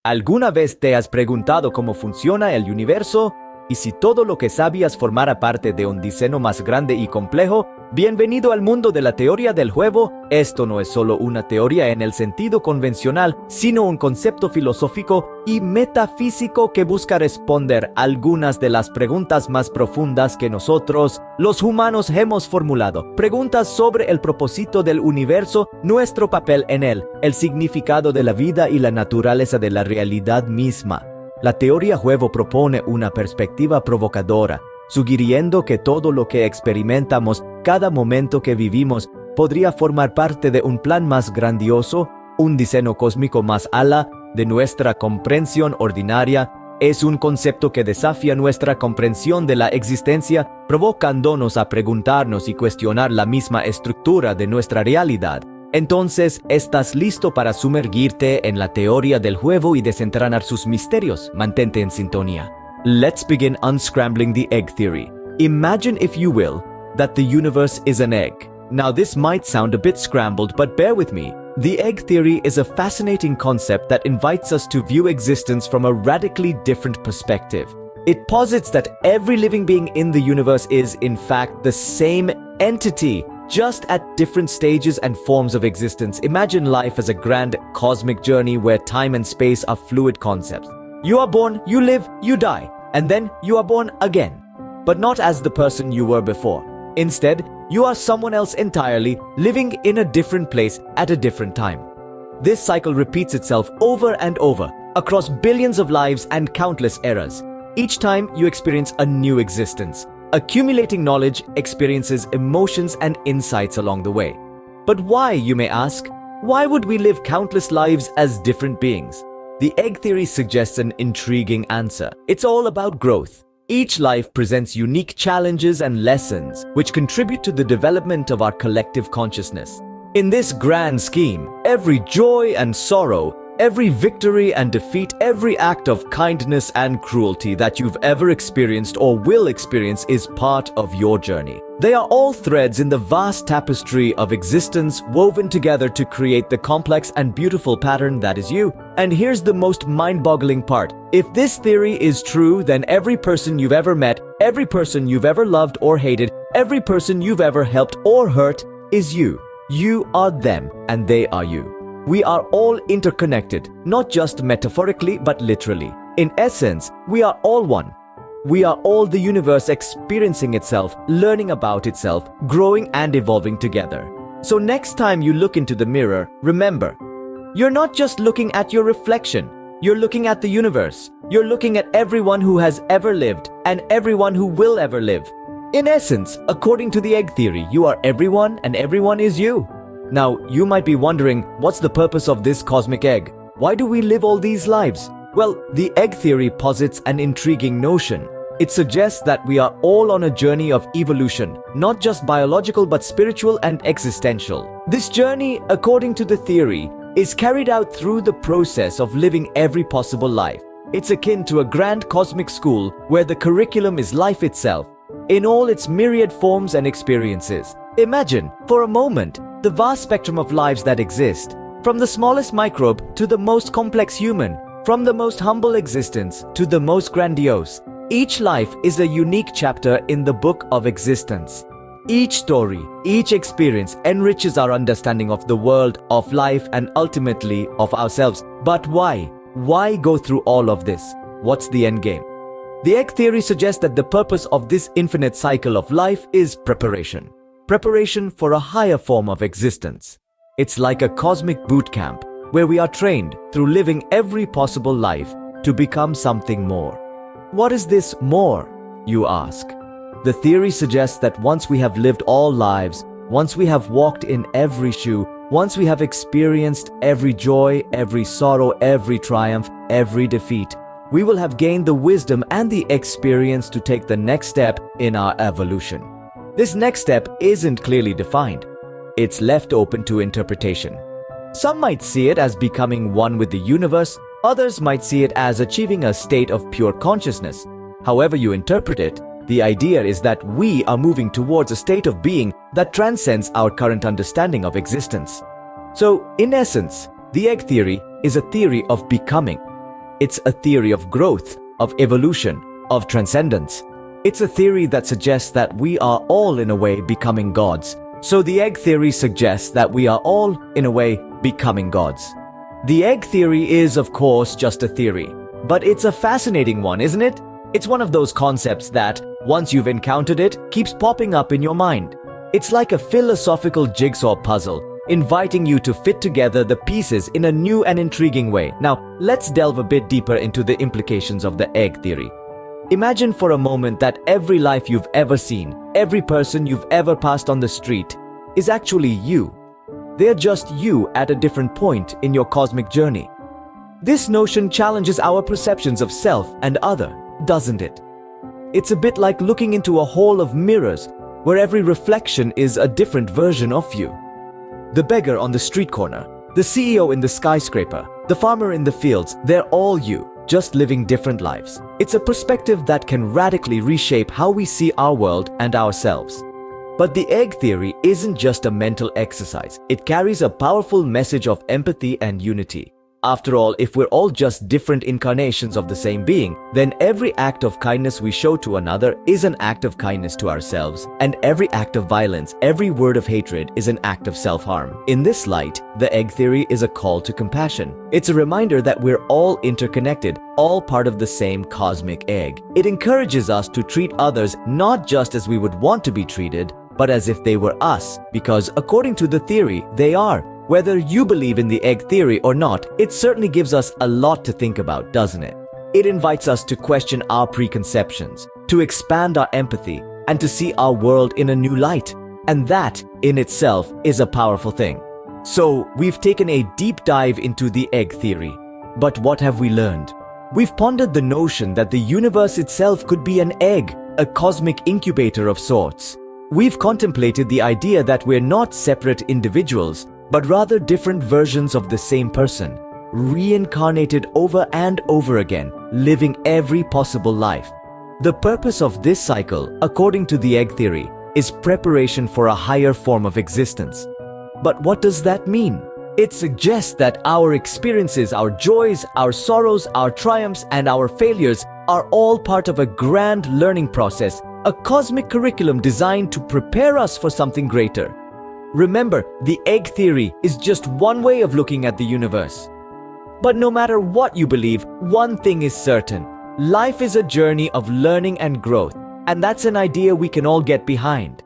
¿Alguna vez te has preguntado cómo funciona el universo? ¿Y si todo lo que sabías formara parte de un diseño más grande y complejo? Bienvenido al mundo de la teoría del huevo. Esto no es solo una teoría en el sentido convencional, sino un concepto filosófico y metafísico que busca responder algunas de las preguntas más profundas que nosotros, los humanos, hemos formulado. Preguntas sobre el propósito del universo, nuestro papel en él, el significado de la vida y la naturaleza de la realidad misma. La teoría huevo propone una perspectiva provocadora, sugiriendo que todo lo que experimentamos, cada momento que vivimos, podría formar parte de un plan más grandioso, un diseño cósmico más allá de nuestra comprensión ordinaria. Es un concepto que desafía nuestra comprensión de la existencia, provocándonos a preguntarnos y cuestionar la misma estructura de nuestra realidad. Entonces, ¿estás listo para sumergirte en la teoría del huevo y desentrañar sus misterios? Mantente en sintonía. Let's begin unscrambling the egg theory. Imagine, if you will, that the universe is an egg. Now, this might sound a bit scrambled, but bear with me. The egg theory is a fascinating concept that invites us to view existence from a radically different perspective. It posits that every living being in the universe is, in fact, the same entity, just at different stages and forms of existence. Imagine life as a grand cosmic journey where time and space are fluid concepts. You are born, you live, you die, and then you are born again. But not as the person you were before. Instead, you are someone else entirely, living in a different place at a different time. This cycle repeats itself over and over, across billions of lives and countless eras. Each time you experience a new existence, accumulating knowledge, experiences, emotions, and insights along the way. But why, you may ask? Why would we live countless lives as different beings? The egg theory suggests an intriguing answer. It's all about growth. Each life presents unique challenges and lessons, which contribute to the development of our collective consciousness. In this grand scheme, every joy and sorrow, every victory and defeat, every act of kindness and cruelty that you've ever experienced or will experience is part of your journey. They are all threads in the vast tapestry of existence woven together to create the complex and beautiful pattern that is you. And here's the most mind-boggling part. If this theory is true, then every person you've ever met, every person you've ever loved or hated, every person you've ever helped or hurt is you. You are them, and they are you. We are all interconnected, not just metaphorically, but literally. In essence, we are all one. We are all the universe experiencing itself, learning about itself, growing and evolving together. So next time you look into the mirror, remember, you're not just looking at your reflection. You're looking at the universe. You're looking at everyone who has ever lived and everyone who will ever live. In essence, according to the egg theory, you are everyone and everyone is you. Now, you might be wondering, what's the purpose of this cosmic egg? Why do we live all these lives? Well, the egg theory posits an intriguing notion. It suggests that we are all on a journey of evolution, not just biological but spiritual and existential. This journey, according to the theory, is carried out through the process of living every possible life. It's akin to a grand cosmic school where the curriculum is life itself, in all its myriad forms and experiences. Imagine, for a moment, the vast spectrum of lives that exist, from the smallest microbe to the most complex human, from the most humble existence to the most grandiose. Each life is a unique chapter in the book of existence. Each story, each experience enriches our understanding of the world, of life, and ultimately of ourselves. But why? Why go through all of this? What's the end game? The egg theory suggests that the purpose of this infinite cycle of life is preparation. Preparation for a higher form of existence. It's like a cosmic boot camp where we are trained through living every possible life to become something more. What is this more, you ask? The theory suggests that once we have lived all lives, once we have walked in every shoe, once we have experienced every joy, every sorrow, every triumph, every defeat, we will have gained the wisdom and the experience to take the next step in our evolution. This next step isn't clearly defined. It's left open to interpretation. Some might see it as becoming one with the universe, others might see it as achieving a state of pure consciousness. However you interpret it, the idea is that we are moving towards a state of being that transcends our current understanding of existence. So, in essence, the egg theory is a theory of becoming. It's a theory of growth, of evolution, of transcendence. It's a theory that suggests that we are all in a way becoming gods. So the egg theory suggests that we are all, in a way, becoming gods. The egg theory is, of course, just a theory. But it's a fascinating one, isn't it? It's one of those concepts that, once you've encountered it, keeps popping up in your mind. It's like a philosophical jigsaw puzzle, inviting you to fit together the pieces in a new and intriguing way. Now, let's delve a bit deeper into the implications of the egg theory. Imagine for a moment that every life you've ever seen, every person you've ever passed on the street, is actually you. They're just you at a different point in your cosmic journey. This notion challenges our perceptions of self and other, doesn't it? It's a bit like looking into a hall of mirrors, where every reflection is a different version of you. The beggar on the street corner, the CEO in the skyscraper, the farmer in the fields, they're all you, just living different lives. It's a perspective that can radically reshape how we see our world and ourselves. But the egg theory isn't just a mental exercise. It carries a powerful message of empathy and unity. After all, if we're all just different incarnations of the same being, then every act of kindness we show to another is an act of kindness to ourselves, and every act of violence, every word of hatred is an act of self-harm. In this light, the egg theory is a call to compassion. It's a reminder that we're all interconnected, all part of the same cosmic egg. It encourages us to treat others not just as we would want to be treated, but as if they were us, because according to the theory, they are. Whether you believe in the egg theory or not, it certainly gives us a lot to think about, doesn't it? It invites us to question our preconceptions, to expand our empathy, and to see our world in a new light. And that, in itself, is a powerful thing. So, we've taken a deep dive into the egg theory. But what have we learned? We've pondered the notion that the universe itself could be an egg, a cosmic incubator of sorts. We've contemplated the idea that we're not separate individuals, but rather different versions of the same person, reincarnated over and over again, living every possible life. The purpose of this cycle, according to the egg theory, is preparation for a higher form of existence. But what does that mean? It suggests that our experiences, our joys, our sorrows, our triumphs, and our failures are all part of a grand learning process, a cosmic curriculum designed to prepare us for something greater. Remember, the egg theory is just one way of looking at the universe. But no matter what you believe, one thing is certain. Life is a journey of learning and growth, and that's an idea we can all get behind.